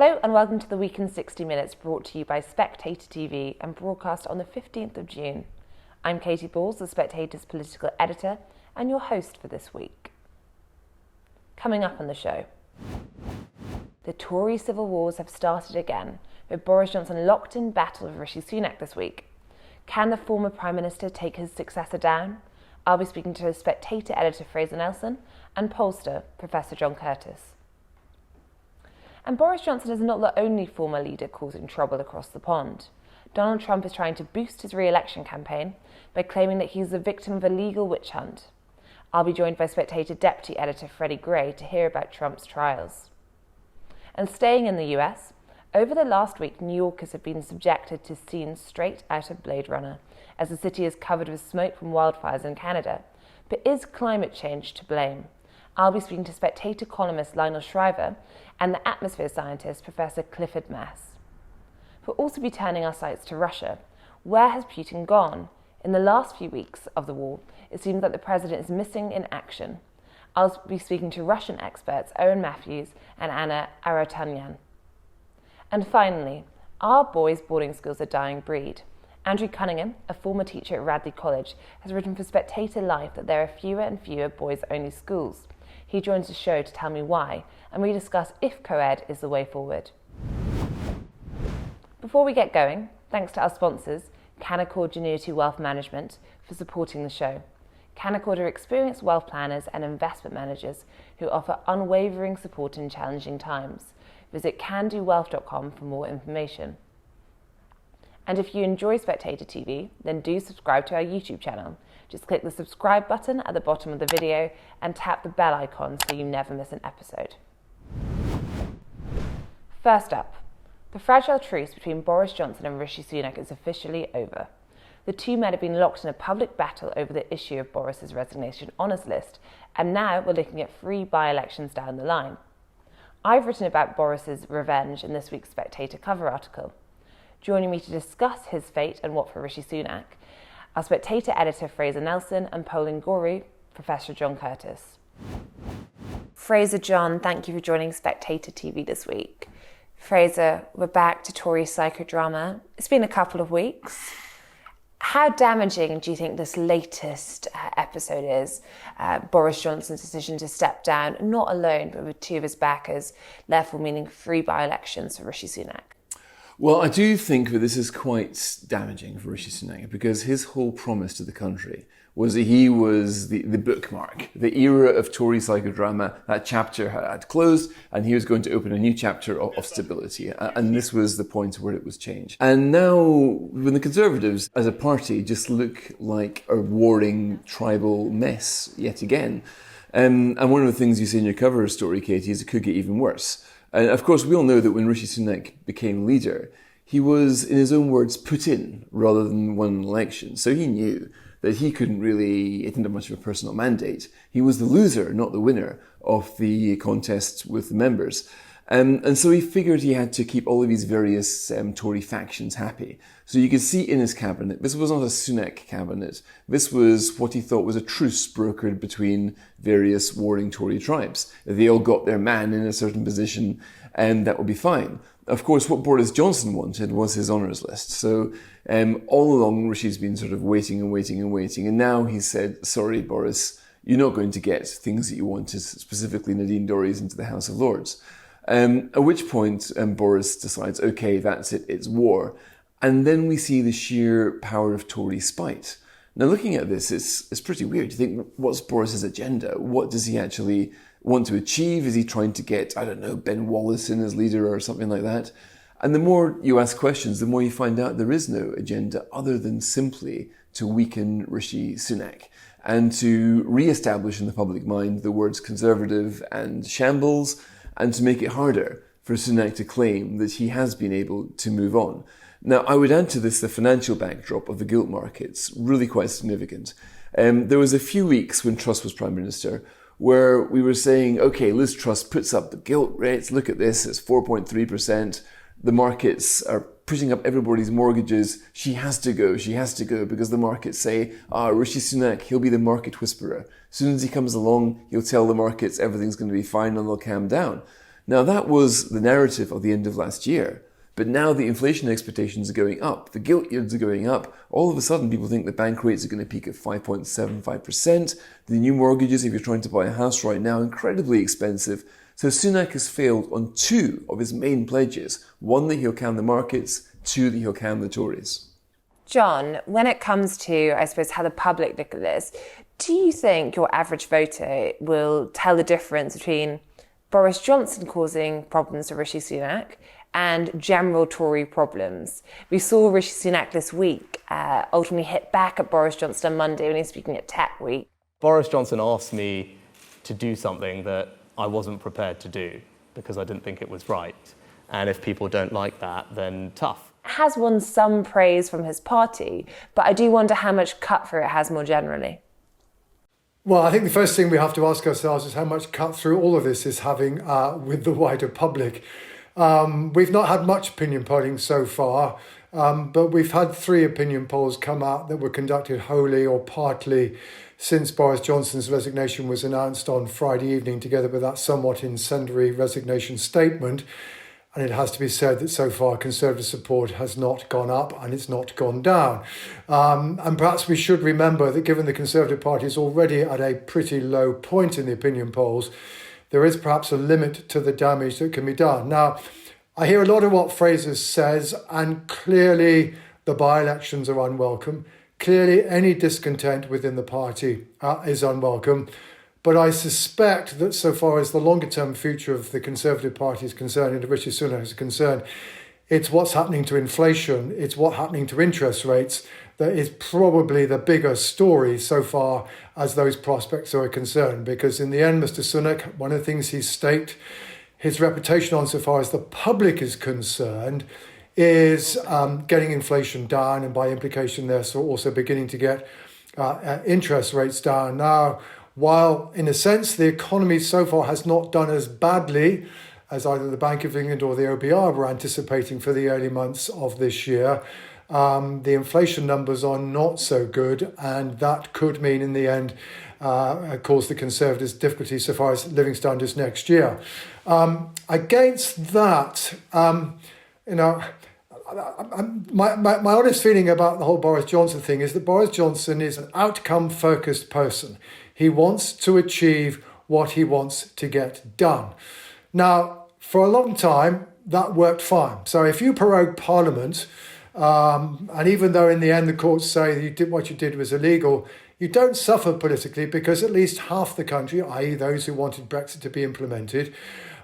Hello and welcome to the Week in 60 Minutes, brought to you by SpectatorTV and broadcast on the 15th of June. I'm Katy Balls, the Spectator's political editor and your host for this week. Coming up on the show, the Tory civil wars have started again, with Boris Johnson locked in battle with Rishi Sunak this week. Can the former Prime Minister take his successor down? I'll be speaking to Spectator editor Fraser Nelson and pollster Professor John Curtice. And Boris Johnson is not the only former leader causing trouble across the pond. Donald Trump is trying to boost his re-election campaign by claiming that he's the victim of a legal witch hunt. I'll be joined by Spectator deputy editor Freddy Gray to hear about Trump's trials. And staying in the US, over the last week, New Yorkers have been subjected to scenes straight out of Blade Runner, as the city is covered with smoke from wildfires in Canada. But is climate change to blame? I'll be speaking to Spectator columnist Lionel Shriver and the atmosphere scientist Professor Clifford Mass. We'll also be turning our sights to Russia. Where has Putin gone? In the last few weeks of the war, it seems that the president is missing in action. I'll be speaking to Russian experts Owen and Anna Arutunyan. And finally, our boys' boarding schools are dying breed. Andrew Cunningham, a former teacher at Radley College, has written for Spectator Life that there are fewer and fewer boys-only schools. He joins the show to tell me why, and we discuss if co-ed is the way forward. Before we get going, thanks to our sponsors, Canaccord Genuity Wealth Management, for supporting the show. Canaccord are experienced wealth planners and investment managers who offer unwavering support in challenging times. Visit candowealth.com for more information. And if you enjoy Spectator TV, then do subscribe to our YouTube channel. Just click the subscribe button at the bottom of the video and tap the bell icon so you never miss an episode. First up, the fragile truce between Boris Johnson and Rishi Sunak is officially over. The two men have been locked in a public battle over the issue of Boris's resignation honours list, and now we're looking at 3 by-elections down the line. I've written about Boris's revenge in this week's Spectator cover article. Joining me to discuss his fate and what for Rishi Sunak, our Spectator editor Fraser Nelson and polling guru Professor John Curtice. Fraser, John, thank you for joining Spectator TV this week. Fraser, we're back to Tory psychodrama. It's been a couple of weeks. How damaging do you think this latest episode is? Boris Johnson's decision to step down, not alone, but with 2 of his backers, therefore meaning 3 by-elections for Rishi Sunak. Well, I do think that this is quite damaging for Rishi Sunak because his whole promise to the country was that he was the bookmark. The era of Tory psychodrama, that chapter had closed and he was going to open a new chapter of stability. And this was the point where it was changed. And now, when the Conservatives as a party just look like a warring tribal mess yet again. And one of the things you say in your cover story, Katie, is it could get even worse. And of course, we all know that when Rishi Sunak became leader, he was, in his own words, put in rather than won an election. So he knew that he didn't have much of a personal mandate. He was the loser, not the winner, of the contest with the members. And so he figured he had to keep all of these various Tory factions happy. So you could see in his cabinet, this was not a Sunak cabinet. This was what he thought was a truce brokered between various warring Tory tribes. They all got their man in a certain position and that would be fine. Of course, what Boris Johnson wanted was his honours list. So all along, Rishi's been sort of waiting and waiting and waiting. And now he said, sorry, Boris, you're not going to get things that you wanted, specifically Nadine Dorries into the House of Lords. At which point Boris decides, okay, that's it, it's war. And then we see the sheer power of Tory spite. Now, looking at this, it's pretty weird. You think, what's Boris's agenda? What does he actually want to achieve? Is he trying to get, Ben Wallace in as leader or something like that? And the more you ask questions, the more you find out there is no agenda other than simply to weaken Rishi Sunak and to re-establish in the public mind the words conservative and shambles, and to make it harder for Sunak to claim that he has been able to move on. Now, I would add to this the financial backdrop of the gilt markets, really quite significant. There was a few weeks when Truss was Prime Minister where we were saying, okay, Liz Truss puts up the gilt rates, look at this, it's 4.3%. The markets are pushing up everybody's mortgages. She has to go because the markets say, Rishi Sunak, he'll be the market whisperer. As soon as he comes along, he'll tell the markets everything's going to be fine and they'll calm down. Now, that was the narrative of the end of last year. But now the inflation expectations are going up, the gilt yields are going up. All of a sudden, people think the bank rates are going to peak at 5.75%. The new mortgages, if you're trying to buy a house right now, incredibly expensive. So Sunak has failed on two of his main pledges. One, that he'll calm the markets. Two, that he'll calm the Tories. John, when it comes to, I suppose, how the public look at this, do you think your average voter will tell the difference between Boris Johnson causing problems for Rishi Sunak and general Tory problems? We saw Rishi Sunak this week ultimately hit back at Boris Johnson on Monday when he was speaking at Tech Week. Boris Johnson asked me to do something that I wasn't prepared to do because I didn't think it was right. And if people don't like that, then tough. Has won some praise from his party, but I do wonder how much cut through it has more generally. Well, I think the first thing we have to ask ourselves is how much cut through all of this is having with the wider public. We've not had much opinion polling so far, but we've had 3 opinion polls come out that were conducted wholly or partly since Boris Johnson's resignation was announced on Friday evening, together with that somewhat incendiary resignation statement. And it has to be said that so far Conservative support has not gone up and it's not gone down. And perhaps we should remember that given the Conservative Party is already at a pretty low point in the opinion polls, there is perhaps a limit to the damage that can be done. Now, I hear a lot of what Fraser says, and clearly the by-elections are unwelcome. Clearly any discontent within the party is unwelcome. But I suspect that so far as the longer-term future of the Conservative Party is concerned and Rishi Sunak is concerned, it's what's happening to inflation, it's what's happening to interest rates that is probably the bigger story so far as those prospects are concerned. Because in the end, Mr. Sunak, one of the things he's staked his reputation on so far as the public is concerned is getting inflation down, and by implication there, so also beginning to get interest rates down. Now, while in a sense the economy so far has not done as badly as either the Bank of England or the OBR were anticipating for the early months of this year, the inflation numbers are not so good, and that could mean in the end cause the Conservatives difficulty so far as living standards next year. Against that, my honest feeling about the whole Boris Johnson thing is that Boris Johnson is an outcome-focused person. He wants to achieve what he wants to get done. Now, for a long time, that worked fine. So if you prorogue Parliament, and even though in the end the courts say that what you did was illegal, you don't suffer politically because at least half the country, i.e. those who wanted Brexit to be implemented,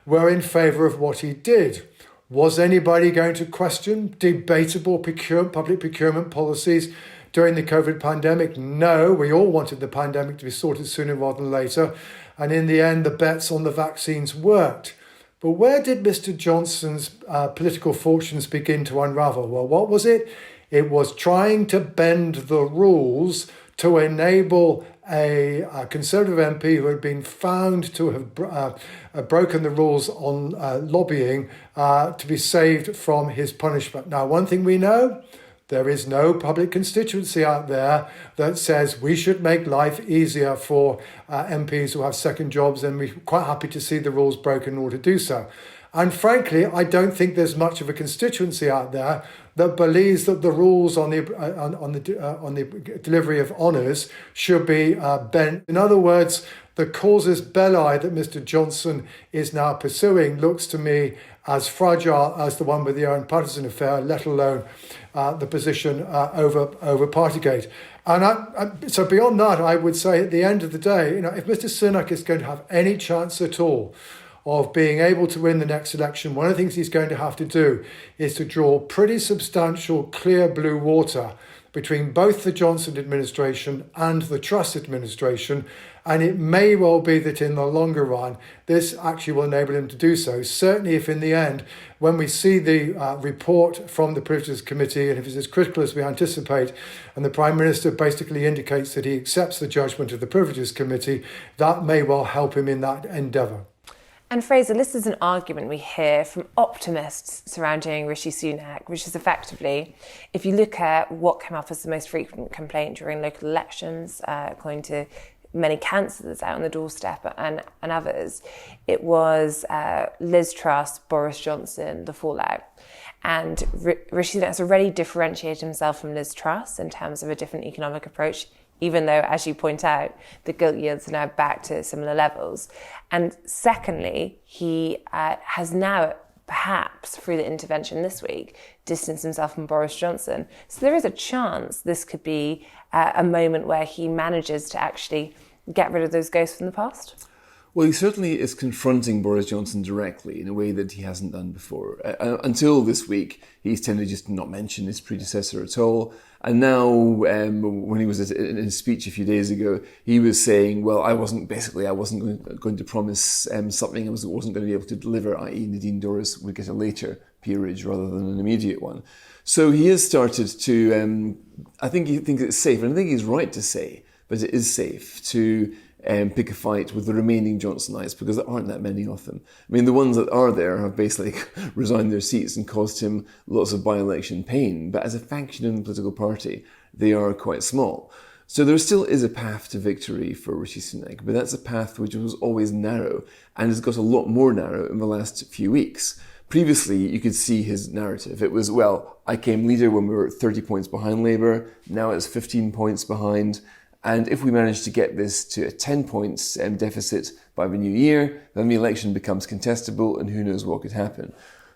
were in favour of what he did. Was anybody going to question debatable public procurement policies during the COVID pandemic? No, we all wanted the pandemic to be sorted sooner rather than later. And in the end, the bets on the vaccines worked. But where did Mr. Johnson's political fortunes begin to unravel? Well, what was it? It was trying to bend the rules to enable a Conservative MP who had been found to have broken the rules on lobbying to be saved from his punishment. Now, one thing we know, there is no public constituency out there that says we should make life easier for MPs who have second jobs, and we're quite happy to see the rules broken in order to do so. And frankly, I don't think there's much of a constituency out there that believes that the rules on the delivery of honours should be bent. In other words, the casus belli that Mr. Johnson is now pursuing looks to me as fragile as the one with the Owen Patterson affair, let alone the position over Partygate. And so beyond that, I would say at the end of the day, if Mr. Sunak is going to have any chance at all of being able to win the next election, one of the things he's going to have to do is to draw pretty substantial, clear blue water between both the Johnson administration and the Truss administration. And it may well be that in the longer run, this actually will enable him to do so. Certainly if in the end, when we see the report from the Privileges Committee, and if it's as critical as we anticipate, and the Prime Minister basically indicates that he accepts the judgment of the Privileges Committee, that may well help him in that endeavour. And Fraser, this is an argument we hear from optimists surrounding Rishi Sunak, which is effectively, if you look at what came up as the most frequent complaint during local elections, according to many councillors out on the doorstep and others, it was Liz Truss, Boris Johnson, the fallout. And Rishi Sunak has already differentiated himself from Liz Truss in terms of a different economic approach, even though, as you point out, the gilt yields are now back to similar levels. And secondly, he has now, perhaps through the intervention this week, distanced himself from Boris Johnson. So there is a chance this could be a moment where he manages to actually get rid of those ghosts from the past. Well, he certainly is confronting Boris Johnson directly in a way that he hasn't done before. Until this week, he's tended just to not mention his predecessor at all. And now, when he was in a speech a few days ago, he was saying, well, I wasn't going to promise something I wasn't going to be able to deliver, i.e. Nadine Dorries would get a later peerage rather than an immediate one. So he has started to, I think he thinks it's safe, and I think he's right to say, but it is safe to pick a fight with the remaining Johnsonites, because there aren't that many of them. I mean, the ones that are there have basically resigned their seats and caused him lots of by-election pain, but as a faction in the political party, they are quite small. So there still is a path to victory for Rishi Sunak, but that's a path which was always narrow and has got a lot more narrow in the last few weeks. Previously, you could see his narrative. It was, well, I came leader when we were 30 points behind Labour, now it's 15 points behind. And if we manage to get this to a 10 points deficit by the new year, then the election becomes contestable and who knows what could happen.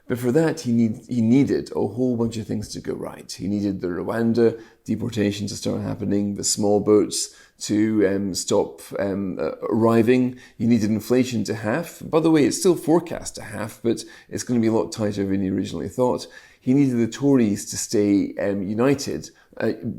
But for that, he needed a whole bunch of things to go right. He needed the Rwanda deportation to start happening, the small boats to stop arriving. He needed inflation to half. By the way, it's still forecast to half, but it's going to be a lot tighter than he originally thought. He needed the Tories to stay united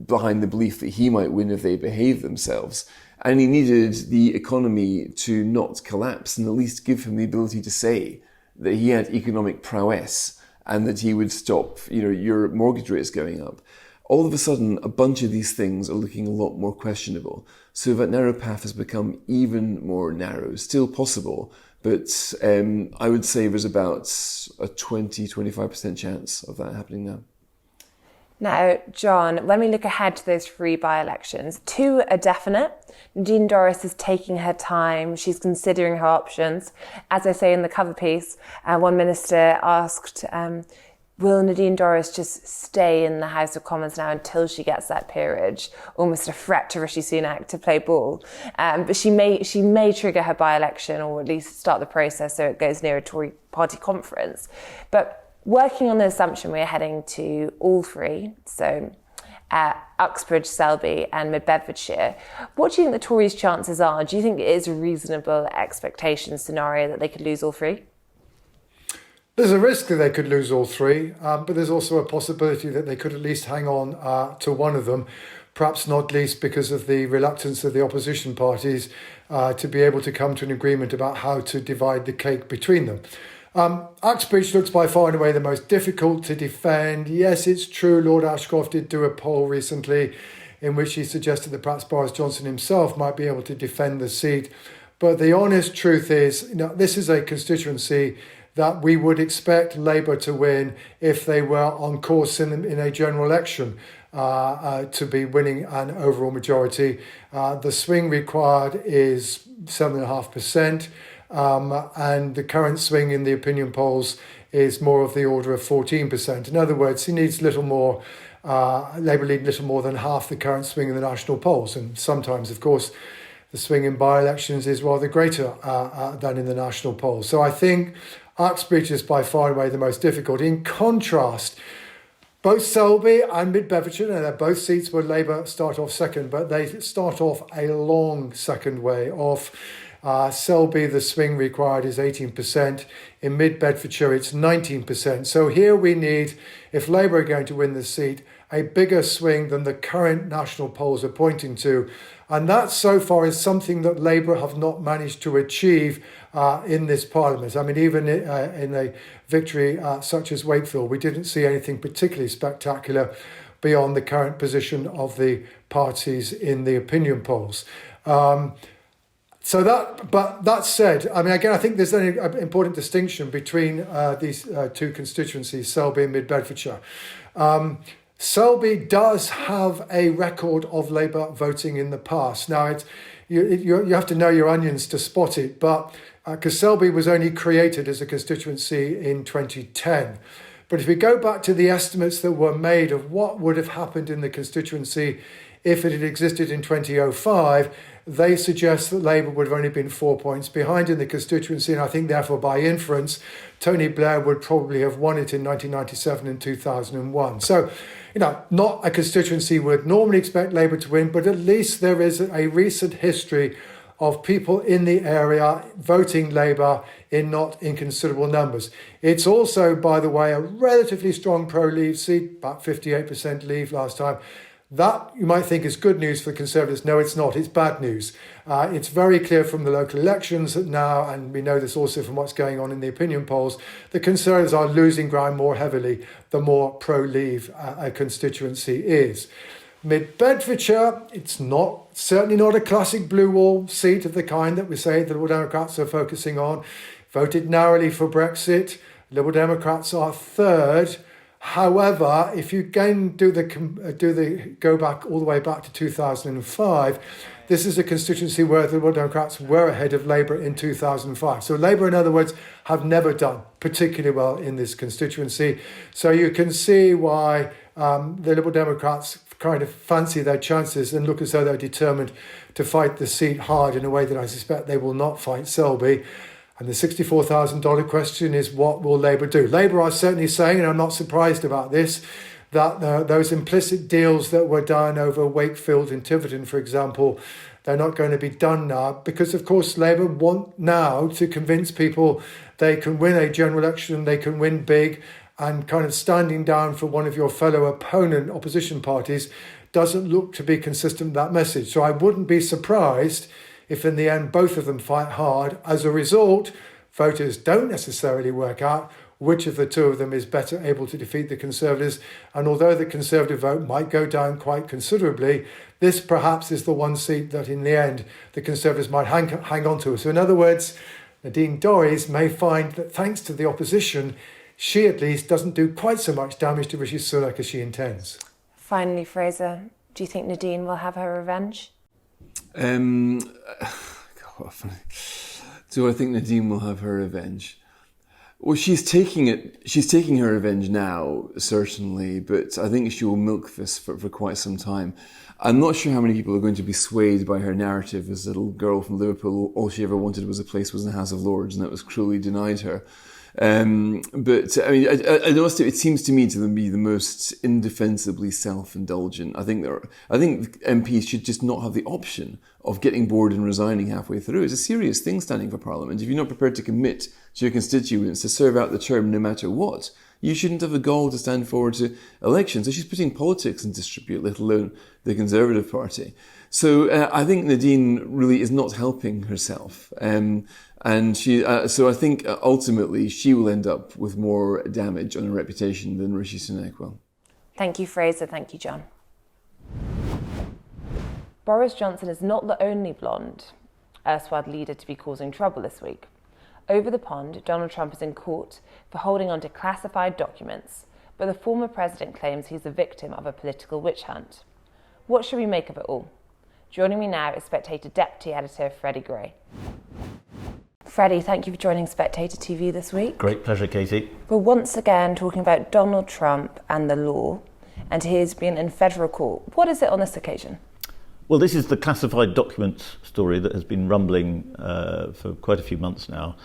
behind the belief that he might win if they behave themselves. And he needed the economy to not collapse and at least give him the ability to say that he had economic prowess and that he would stop, your mortgage rates going up. All of a sudden, a bunch of these things are looking a lot more questionable. So that narrow path has become even more narrow. Still possible, but I would say there's about a 20-25% chance of that happening now. Now, John, when we look ahead to those 3 by-elections, 2 are definite. Nadine Dorries is taking her time. She's considering her options. As I say in the cover piece, one minister asked, will Nadine Dorries just stay in the House of Commons now until she gets that peerage? Almost a threat to Rishi Sunak to play ball. But she may trigger her by-election, or at least start the process so it goes near a Tory party conference. But working on the assumption we're heading to all 3, so Uxbridge, Selby and Mid-Bedfordshire, what do you think the Tories' chances are? Do you think it is a reasonable expectation scenario that they could lose all 3? There's a risk that they could lose all 3, but there's also a possibility that they could at least hang on to one of them, perhaps not least because of the reluctance of the opposition parties to be able to come to an agreement about how to divide the cake between them. Uxbridge looks by far and away the most difficult to defend. Yes, it's true, Lord Ashcroft did do a poll recently in which he suggested that perhaps Boris Johnson himself might be able to defend the seat. But the honest truth is, this is a constituency that we would expect Labour to win if they were on course in a general election to be winning an overall majority. The swing required is 7.5%. And the current swing in the opinion polls is more of the order of 14%. In other words, he needs little more, Labour lead little more than half the current swing in the national polls. And sometimes, of course, the swing in by-elections is rather greater than in the national polls. So I think Uxbridge is by far and away the most difficult. In contrast, both Selby and Mid-Bedfordshire, they're both seats where Labour start off second, but they start off a long second way off. Selby, the swing required is 18%. In Mid-Bedfordshire, it's 19%. So here we need, if Labour are going to win the seat, a bigger swing than the current national polls are pointing to. And that so far is something that Labour have not managed to achieve in this parliament. I mean, even in a victory such as Wakefield, we didn't see anything particularly spectacular beyond the current position of the parties in the opinion polls. But that said, I mean, again, I think there's an important distinction between these 2 constituencies, Selby and Mid-Bedfordshire. Selby does have a record of Labour voting in the past. Now, you have to know your onions to spot it. But because Selby was only created as a constituency in 2010. But if we go back to the estimates that were made of what would have happened in the constituency if it had existed in 2005, they suggest that Labour would have only been 4 points behind in the constituency. And I think, therefore, by inference, Tony Blair would probably have won it in 1997 and 2001. So, not a constituency would normally expect Labour to win, but at least there is a recent history of people in the area voting Labour in not inconsiderable numbers. It's also, by the way, a relatively strong pro-Leave seat, about 58% Leave last time. That you might think is good news for the Conservatives. No, it's not. It's bad news. It's very clear from the local elections that now, and we know this also from what's going on in the opinion polls, the Conservatives are losing ground more heavily the more pro-Leave a constituency is. Mid-Bedfordshire, it's certainly not a classic blue wall seat of the kind that we say the Liberal Democrats are focusing on. Voted narrowly for Brexit. Liberal Democrats are third. However, if you again go back all the way back to 2005, this is a constituency where the Liberal Democrats were ahead of Labour in 2005. So Labour, in other words, have never done particularly well in this constituency. So you can see why the Liberal Democrats kind of fancy their chances and look as though they're determined to fight the seat hard in a way that I suspect they will not fight Selby. And the $64,000 question is, what will Labour do? Labour are certainly saying, and I'm not surprised about this, that those implicit deals that were done over Wakefield and Tiverton, for example, they're not going to be done now because, of course, Labour want now to convince people they can win a general election, they can win big, and kind of standing down for one of your fellow opposition parties doesn't look to be consistent with that message. So I wouldn't be surprised if in the end both of them fight hard. As a result, voters don't necessarily work out which of the two of them is better able to defeat the Conservatives. And although the Conservative vote might go down quite considerably, this perhaps is the one seat that in the end the Conservatives might hang on to. So in other words, Nadine Dorries may find that thanks to the opposition, she at least doesn't do quite so much damage to Rishi Sunak as she intends. Finally, Fraser, do you think Nadine will have her revenge? Do I think Nadine will have her revenge? Well, she's taking her revenge now, certainly, but I think she will milk this for quite some time. I'm not sure how many people are going to be swayed by her narrative as a little girl from Liverpool. All she ever wanted was in the House of Lords, and that was cruelly denied her. But I mean, I noticed it seems to me to be the most indefensibly self-indulgent. I think MPs should just not have the option of getting bored and resigning halfway through. It's a serious thing standing for Parliament. If you're not prepared to commit to your constituents to serve out the term no matter what, you shouldn't have the gall to stand forward to elections. So she's putting politics in disrepute, let alone the Conservative Party. So I think Nadine really is not helping herself. And so I think ultimately she will end up with more damage on her reputation than Rishi Sunak will. Thank you, Fraser. Thank you, John. Boris Johnson is not the only blonde erstwhile leader to be causing trouble this week. Over the pond, Donald Trump is in court for holding on to classified documents, but the former president claims he's the victim of a political witch hunt. What should we make of it all? Joining me now is Spectator Deputy Editor Freddy Gray. Freddy, thank you for joining Spectator TV this week. Great pleasure, Katie. We're once again talking about Donald Trump and the law, and he's been in federal court. What is it on this occasion? Well, this is the classified documents story that has been rumbling for quite a few months now.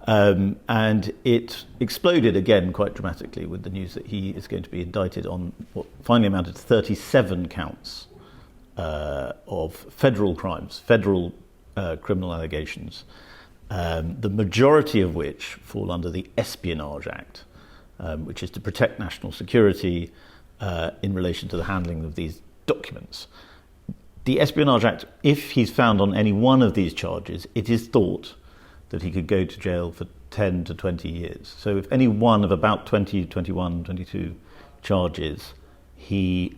And it exploded again quite dramatically with the news that he is going to be indicted on what finally amounted to 37 counts of federal crimes, federal criminal allegations, the majority of which fall under the Espionage Act, which is to protect national security in relation to the handling of these documents. The Espionage Act, if he's found on any one of these charges, it is thought that he could go to jail for 10 to 20 years. So if any one of about 20, 21, 22 charges, he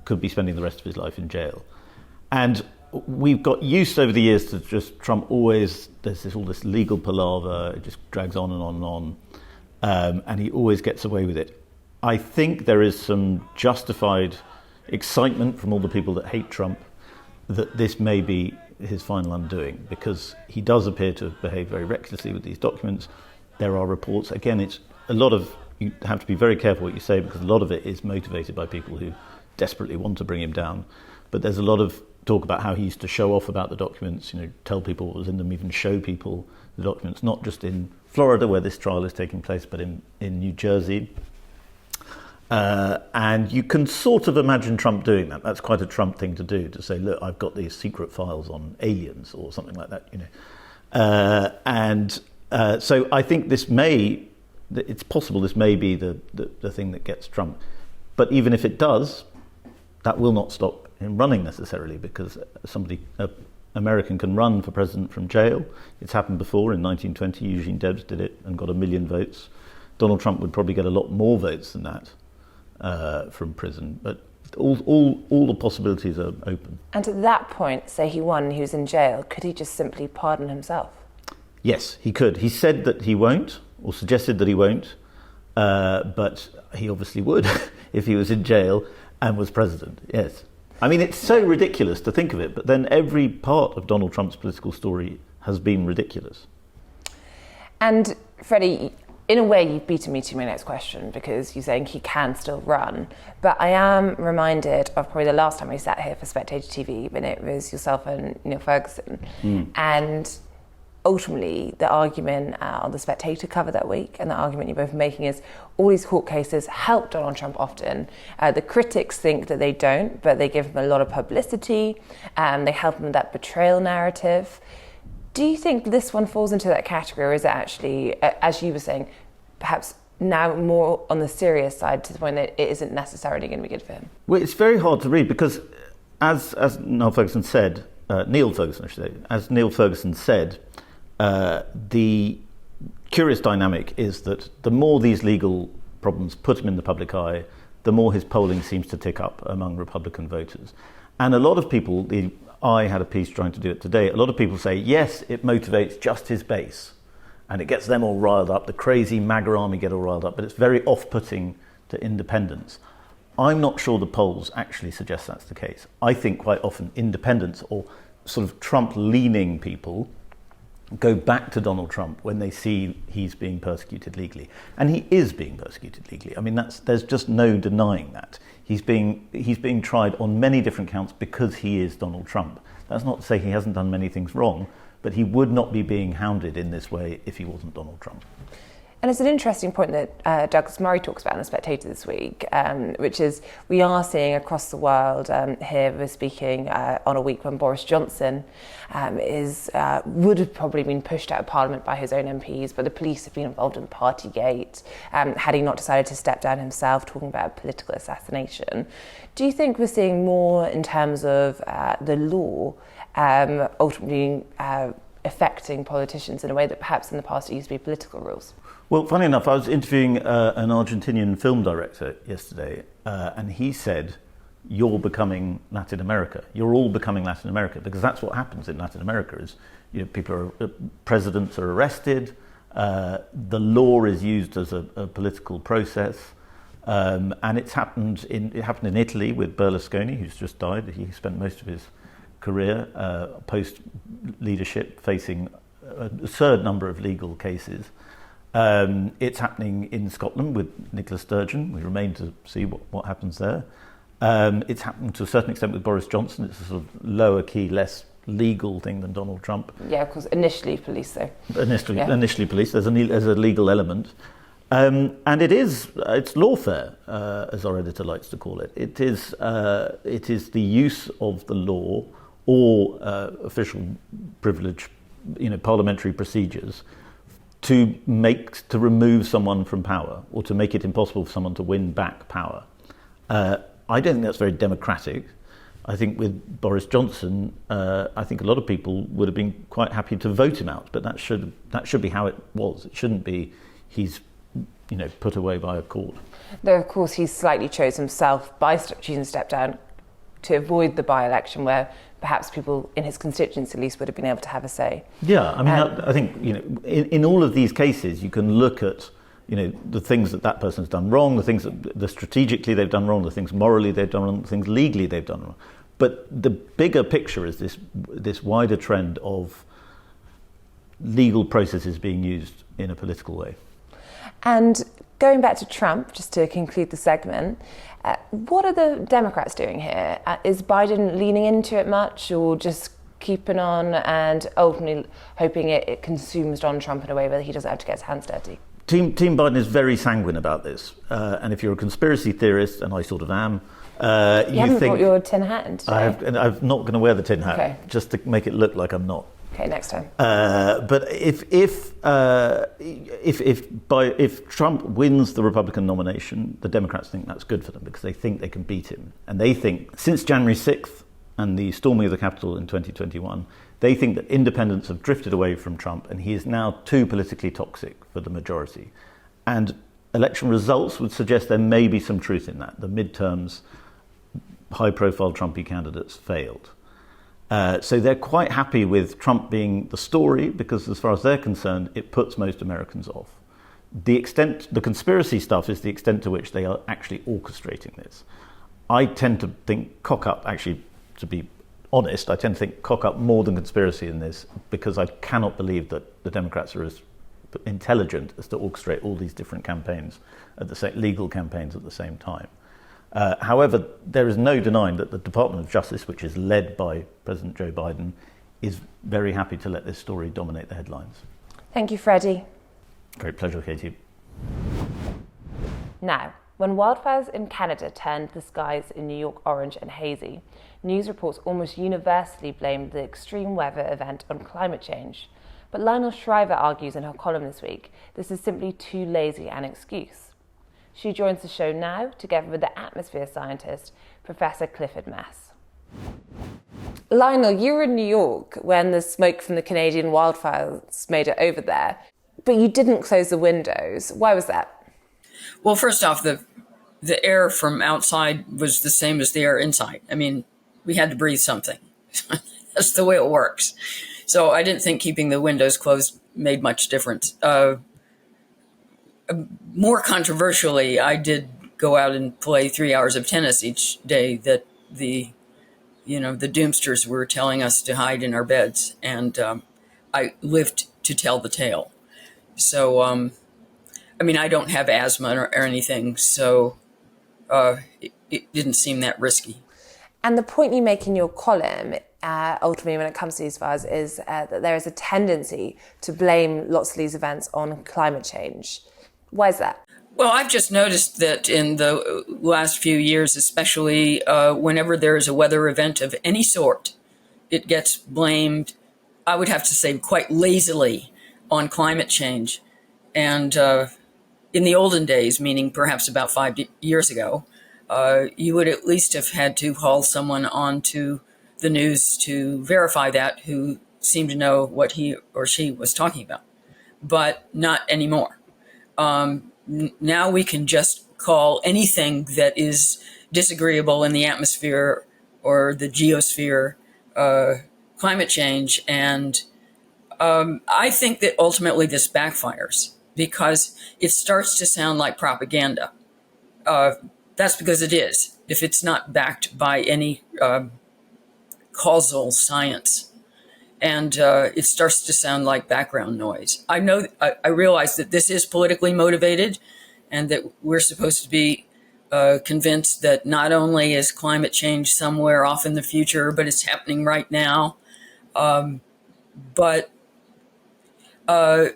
could be spending the rest of his life in jail. And we've got used over the years to just Trump always, there's all this legal palaver, it just drags on and on and on, and he always gets away with it. I think there is some justified excitement from all the people that hate Trump that this may be his final undoing, because he does appear to have behaved very recklessly with these documents. There are reports, again, it's a lot of, you have to be very careful what you say, because a lot of it is motivated by people who desperately want to bring him down. But there's a lot of talk about how he used to show off about the documents, tell people what was in them, even show people the documents, not just in Florida where this trial is taking place, but in New Jersey. And you can sort of imagine Trump doing that. That's quite a Trump thing to do, to say, look, I've got these secret files on aliens or something like that, So I think it's possible this may be the thing that gets Trump. But even if it does, that will not stop him running necessarily, because an American can run for president from jail. It's happened before in 1920. Eugene Debs did it and got 1 million votes. Donald Trump would probably get a lot more votes than that from prison. But all the possibilities are open. And at that point, say he won, he was in jail, could he just simply pardon himself? Yes, he could. He said that he won't, or suggested that he won't, but he obviously would if he was in jail and was president, yes. I mean, it's so ridiculous to think of it, but then every part of Donald Trump's political story has been ridiculous. And Freddie, in a way, you've beaten me to my next question, because you're saying he can still run. But I am reminded of probably the last time we sat here for Spectator TV, when it was yourself and Neil Ferguson. And ultimately, the argument on the Spectator cover that week, and the argument you're both making, is all these court cases help Donald Trump often. The critics think that they don't, but they give him a lot of publicity, they help him with that betrayal narrative. Do you think this one falls into that category, or is it actually, as you were saying, perhaps now more on the serious side, to the point that it isn't necessarily going to be good for him? Well, it's very hard to read, because as Neil Ferguson said, as Neil Ferguson said, the curious dynamic is that the more these legal problems put him in the public eye, the more his polling seems to tick up among Republican voters. And a lot of people, I had a piece trying to do it today, a lot of people say, yes, it motivates just his base, and it gets them all riled up, the crazy MAGA army get all riled up, but it's very off-putting to independents. I'm not sure the polls actually suggest that's the case. I think quite often independents, or sort of Trump-leaning people, go back to Donald Trump when they see he's being persecuted legally. And he is being persecuted legally. I mean, there's just no denying that. He's being tried on many different counts because he is Donald Trump. That's not to say he hasn't done many things wrong, but he would not be being hounded in this way if he wasn't Donald Trump. And it's an interesting point that Douglas Murray talks about in The Spectator this week, which is we are seeing across the world, here we're speaking on a week when Boris Johnson would have probably been pushed out of Parliament by his own MPs, but the police have been involved in Partygate, had he not decided to step down himself, talking about political assassination. Do you think we're seeing more in terms of the law ultimately affecting politicians in a way that perhaps in the past it used to be political rules? Well, funny enough, I was interviewing an Argentinian film director yesterday, and he said, you're becoming Latin America. You're all becoming Latin America, because that's what happens in Latin America is, presidents are arrested, the law is used as a political process, and it happened in Italy with Berlusconi, who's just died. He spent most of his career post-leadership facing an absurd number of legal cases. It's happening in Scotland with Nicola Sturgeon. We remain to see what happens there. It's happened to a certain extent with Boris Johnson. It's a sort of lower key, less legal thing than Donald Trump. Yeah, of course, initially police though. Initially police. There's a legal element. And it's lawfare, as our editor likes to call it. It is the use of the law or official privilege, parliamentary procedures to remove someone from power, or to make it impossible for someone to win back power. I don't think that's very democratic. I think with Boris Johnson, I think a lot of people would have been quite happy to vote him out, but that should be how it was. It shouldn't be he's put away by a court. Though of course he slightly chose himself by choosing to step down to avoid the by-election, where perhaps people in his constituency at least would have been able to have a say. Yeah, I mean, I think in all of these cases you can look at the things that person's done wrong, the things that strategically they've done wrong, the things morally they've done wrong, the things legally they've done wrong. But the bigger picture is this wider trend of legal processes being used in a political way. And going back to Trump, just to conclude the segment, what are the Democrats doing here? Is Biden leaning into it much, or just keeping on and ultimately hoping it consumes Donald Trump in a way where he doesn't have to get his hands dirty? Team Biden is very sanguine about this. And if you're a conspiracy theorist, and I sort of am, you haven't brought your tin hat in today. I'm not going to wear the tin hat, okay, just to make it look like I'm not. Okay, next time. But if Trump wins the Republican nomination, the Democrats think that's good for them because they think they can beat him. And they think, since January 6th and the storming of the Capitol in 2021, they think that independents have drifted away from Trump and he is now too politically toxic for the majority. And election results would suggest there may be some truth in that. The midterms, high-profile Trumpy candidates failed. So they're quite happy with Trump being the story because, as far as they're concerned, it puts most Americans off. The conspiracy stuff is the extent to which they are actually orchestrating this. I tend to think actually, to be honest, I tend to think cock up more than conspiracy in this because I cannot believe that the Democrats are as intelligent as to orchestrate all these different campaigns, legal campaigns at the same time. However, there is no denying that the Department of Justice, which is led by President Joe Biden, is very happy to let this story dominate the headlines. Thank you, Freddie. Great pleasure, Katie. Now, when wildfires in Canada turned the skies in New York orange and hazy, news reports almost universally blamed the extreme weather event on climate change. But Lionel Shriver argues in her column this week this is simply too lazy an excuse. She joins the show now, together with the atmosphere scientist, Professor Clifford Mass. Lionel, you were in New York when the smoke from the Canadian wildfires made it over there, but you didn't close the windows. Why was that? Well, first off, the air from outside was the same as the air inside. I mean, we had to breathe something. That's the way it works. So I didn't think keeping the windows closed made much difference. More controversially, I did go out and play 3 hours of tennis each day that the doomsters were telling us to hide in our beds. And I lived to tell the tale. So, I don't have asthma or anything, so it didn't seem that risky. And the point you make in your column, ultimately when it comes to these fires, is that there is a tendency to blame lots of these events on climate change. Why is that? Well, I've just noticed that in the last few years, especially whenever there is a weather event of any sort, it gets blamed, I would have to say quite lazily, on climate change. And in the olden days, meaning perhaps about 5 years ago, you would at least have had to haul someone onto the news to verify that who seemed to know what he or she was talking about, but not anymore. Now we can just call anything that is disagreeable in the atmosphere or the geosphere climate change. And I think that ultimately this backfires because it starts to sound like propaganda. That's because it is, if it's not backed by any causal science. And it starts to sound like background noise. I realize that this is politically motivated and that we're supposed to be convinced that not only is climate change somewhere off in the future, but it's happening right now. But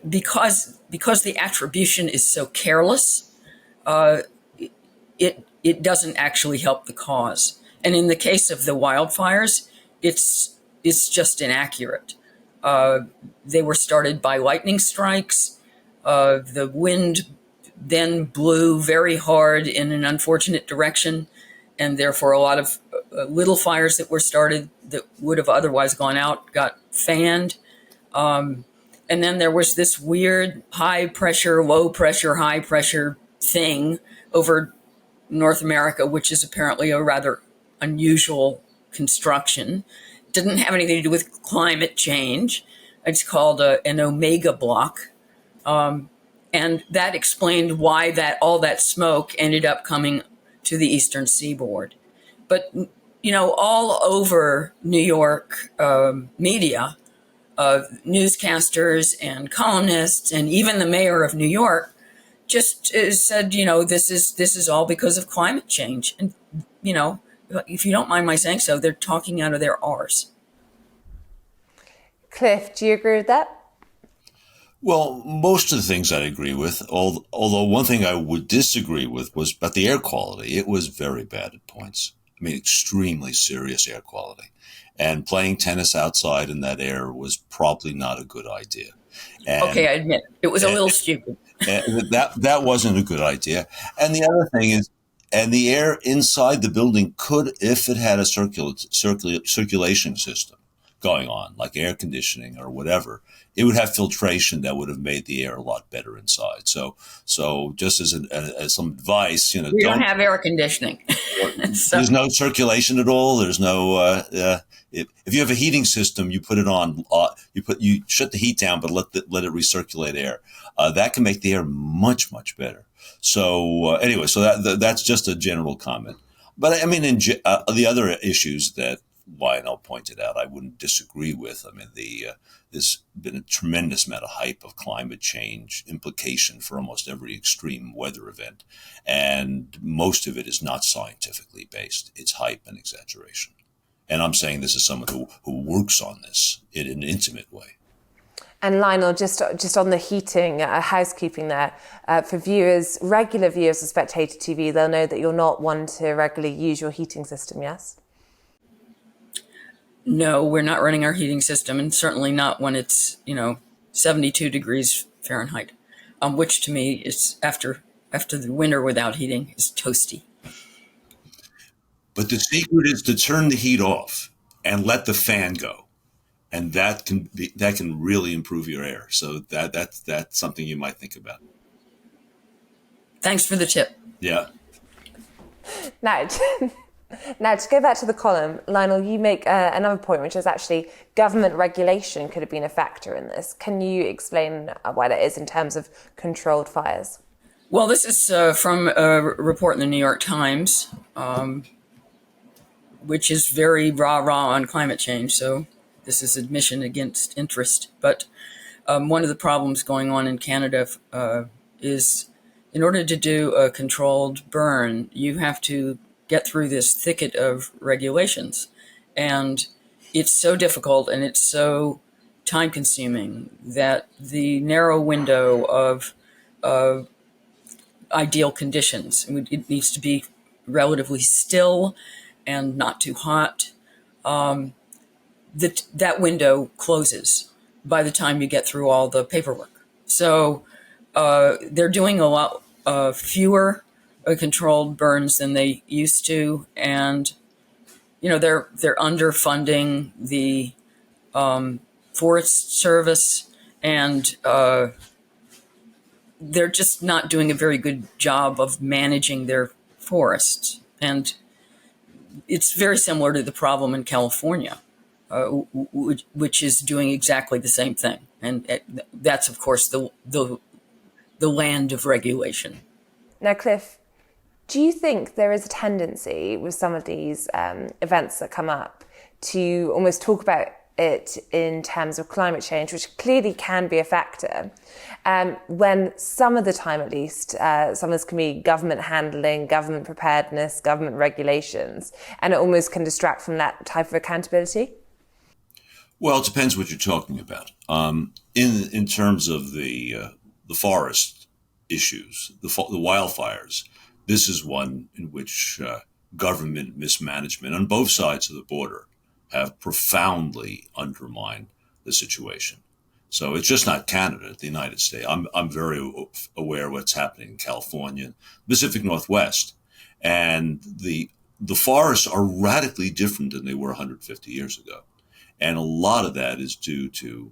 because the attribution is so careless, it doesn't actually help the cause. And in the case of the wildfires, it's just inaccurate. They were started by lightning strikes. The wind then blew very hard in an unfortunate direction, and therefore a lot of little fires that were started that would have otherwise gone out got fanned. And then there was this weird high pressure, low pressure, high pressure thing over North America, which is apparently a rather unusual construction. Didn't have anything to do with climate change. It's called an omega block. And that explained why all that smoke ended up coming to the eastern seaboard. But all over New York media, newscasters and columnists, and even the mayor of New York just said, this is all because of climate change. And, if you don't mind my saying so, they're talking out of their arse. Cliff, do you agree with that? Well, most of the things I agree with, although one thing I would disagree with was about the air quality. It was very bad at points. I mean, extremely serious air quality. And playing tennis outside in that air was probably not a good idea. Okay, I admit, it was a little stupid. That wasn't a good idea. And the other thing is, and the air inside the building could, if it had a circulation system going on, like air conditioning or whatever, it would have filtration that would have made the air a lot better inside. So just as some advice, we don't have air conditioning. So. There's no circulation at all. There's no. If you have a heating system, you put it on. You shut the heat down, but let it recirculate air. That can make the air much better. So anyway, so that's just a general comment. But I mean, the other issues that Lionel pointed out, I wouldn't disagree with. I mean, there's been a tremendous amount of hype of climate change implication for almost every extreme weather event. And most of it is not scientifically based. It's hype and exaggeration. And I'm saying this as someone who works on this in an intimate way. And Lionel, just on the heating, housekeeping there, for regular viewers of Spectator TV, they'll know that you're not one to regularly use your heating system, yes? No, we're not running our heating system, and certainly not when it's 72 degrees Fahrenheit, which to me is after the winter without heating is toasty. But the secret is to turn the heat off and let the fan go, and that can really improve your air. So that's something you might think about. Thanks for the tip. Yeah. Now, to go back to the column, Lionel, you make another point, which is actually government regulation could have been a factor in this. Can you explain why that is in terms of controlled fires? Well, this is from a report in the New York Times, which is very rah-rah on climate change. So this is admission against interest. But one of the problems going on in Canada is in order to do a controlled burn, you have to get through this thicket of regulations. And it's so difficult and it's so time consuming that the narrow window of ideal conditions, it needs to be relatively still and not too hot, that window closes by the time you get through all the paperwork. So they're doing a lot fewer controlled burns than they used to, and they're underfunding the Forest Service, and they're just not doing a very good job of managing their forests. And it's very similar to the problem in California, which is doing exactly the same thing, and that's of course the land of regulation. Now, Cliff, do you think there is a tendency with some of these events that come up to almost talk about it in terms of climate change, which clearly can be a factor, when some of the time at least, some of this can be government handling, government preparedness, government regulations, and it almost can distract from that type of accountability? Well, it depends what you're talking about. In terms of the forest issues, the wildfires, this is one in which government mismanagement on both sides of the border have profoundly undermined the situation. So it's just not Canada, it's the United States. I'm very aware of what's happening in California, Pacific Northwest, and the forests are radically different than they were 150 years ago, and a lot of that is due to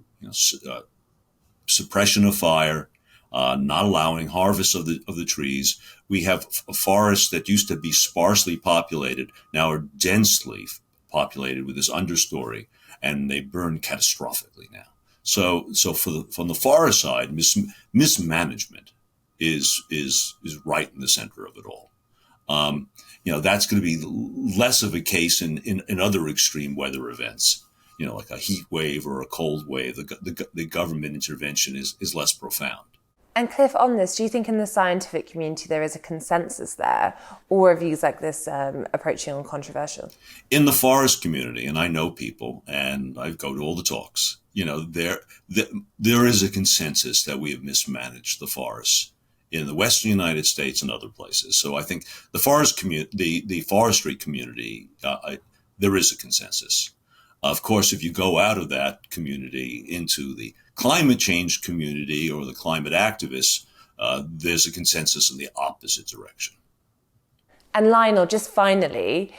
suppression of fire, not allowing harvest of the trees. We have forests that used to be sparsely populated now are densely populated with this understory, and they burn catastrophically now. So from the forest side, mismanagement is right in the center of it all. That's going to be less of a case in other extreme weather events, like a heat wave or a cold wave. The government intervention is less profound. And Cliff, on this, do you think in the scientific community there is a consensus there, or are views like this approaching on controversial? In the forest community, and I know people, and I go to all the talks, there is a consensus that we have mismanaged the forests in the Western United States and other places. So I think the forestry community, there is a consensus. Of course, if you go out of that community into the climate change community or the climate activists, there's a consensus in the opposite direction. And Lionel, just finally,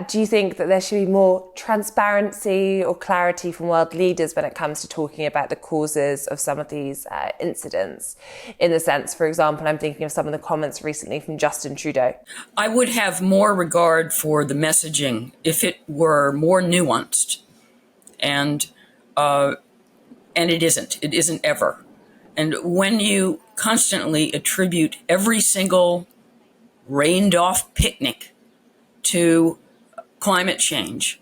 do you think that there should be more transparency or clarity from world leaders when it comes to talking about the causes of some of these incidents? In the sense, for example, I'm thinking of some of the comments recently from Justin Trudeau. I would have more regard for the messaging if it were more nuanced, and it isn't. It isn't ever. And when you constantly attribute every single rained off picnic to climate change,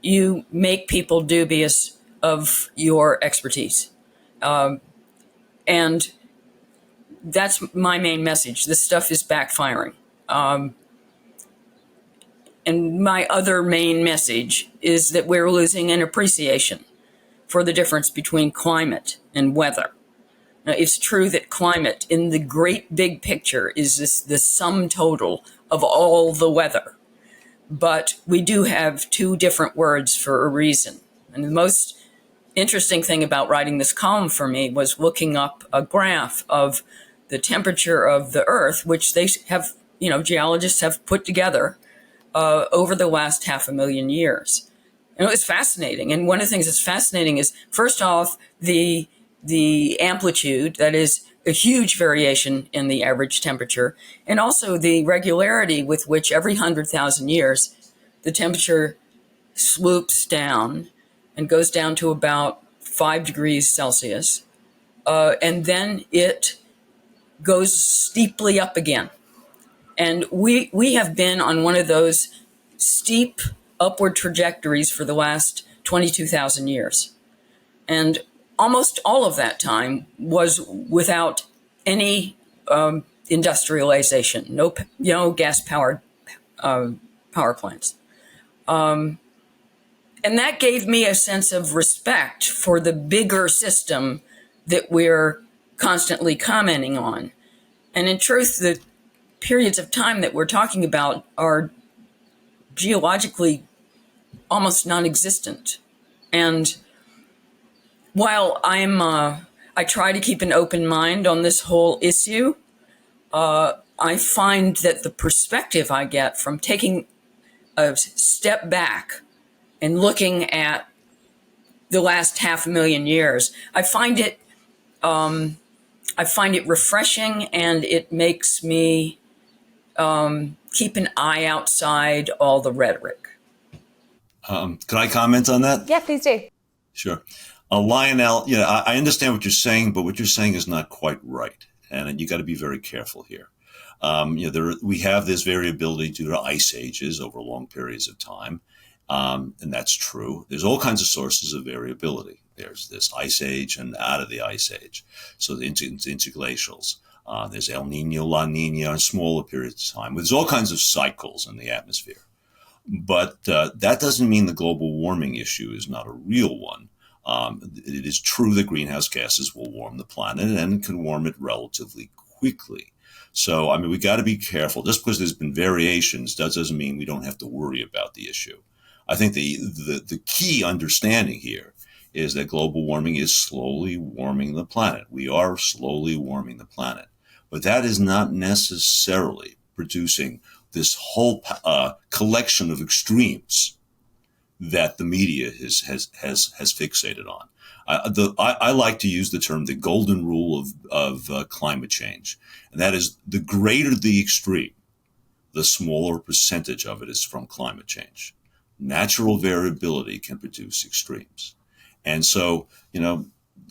you make people dubious of your expertise. And that's my main message. This stuff is backfiring. And my other main message is that we're losing an appreciation for the difference between climate and weather. Now, it's true that climate, in the great big picture, is the sum total of all the weather. But we do have two different words for a reason. And the most interesting thing about writing this column for me was looking up a graph of the temperature of the Earth, which they have, geologists have put together over the last 500,000 years. And it was fascinating. And one of the things that's fascinating is, first off, the amplitude, that is a huge variation in the average temperature, and also the regularity with which every 100,000 years the temperature swoops down and goes down to about 5 degrees Celsius. And then it goes steeply up again. And we have been on one of those steep upward trajectories for the last 22,000 years. And almost all of that time was without any industrialization, no gas-powered power plants. And that gave me a sense of respect for the bigger system that we're constantly commenting on. And in truth, the periods of time that we're talking about are geologically almost non-existent. And while I try to keep an open mind on this whole issue, I find that the perspective I get from taking a step back and looking at the last 500,000 years, I find it refreshing, and it makes me keep an eye outside all the rhetoric. Can I comment on that? Yeah, please do. Sure. Lionel, I understand what you're saying, but what you're saying is not quite right. And you got to be very careful here. We have this variability due to ice ages over long periods of time. And that's true. There's all kinds of sources of variability. There's this ice age and out of the ice age. So the interglacials. There's El Nino, La Nina, and smaller periods of time. There's all kinds of cycles in the atmosphere. But that doesn't mean the global warming issue is not a real one. It is true that greenhouse gases will warm the planet and can warm it relatively quickly. So, we got to be careful. Just because there's been variations, that doesn't mean we don't have to worry about the issue. I think the key understanding here is that global warming is slowly warming the planet. We are slowly warming the planet. But that is not necessarily producing this whole collection of extremes that the media has fixated on. I like to use the term the golden rule of climate change, and that is the greater the extreme, the smaller percentage of it is from climate change. Natural variability can produce extremes, and so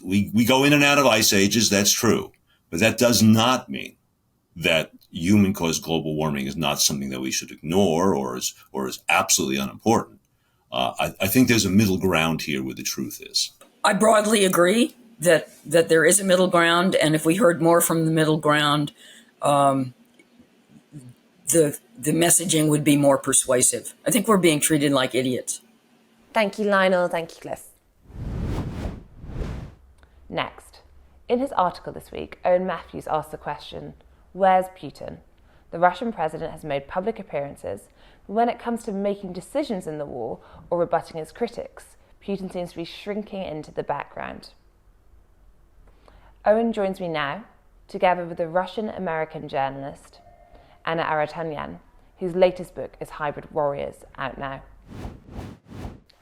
we go in and out of ice ages. That's true, but that does not mean that human-caused global warming is not something that we should ignore or is absolutely unimportant. I think there's a middle ground here where the truth is. I broadly agree that there is a middle ground, and if we heard more from the middle ground, the messaging would be more persuasive. I think we're being treated like idiots. Thank you, Lionel. Thank you, Cliff. Next, in his article this week, Owen Matthews asked the question, where's Putin? The Russian president has made public appearances, but when it comes to making decisions in the war or rebutting his critics, Putin seems to be shrinking into the background. Owen joins me now, together with the Russian-American journalist Anna Arutunyan, whose latest book is Hybrid Warriors, out now.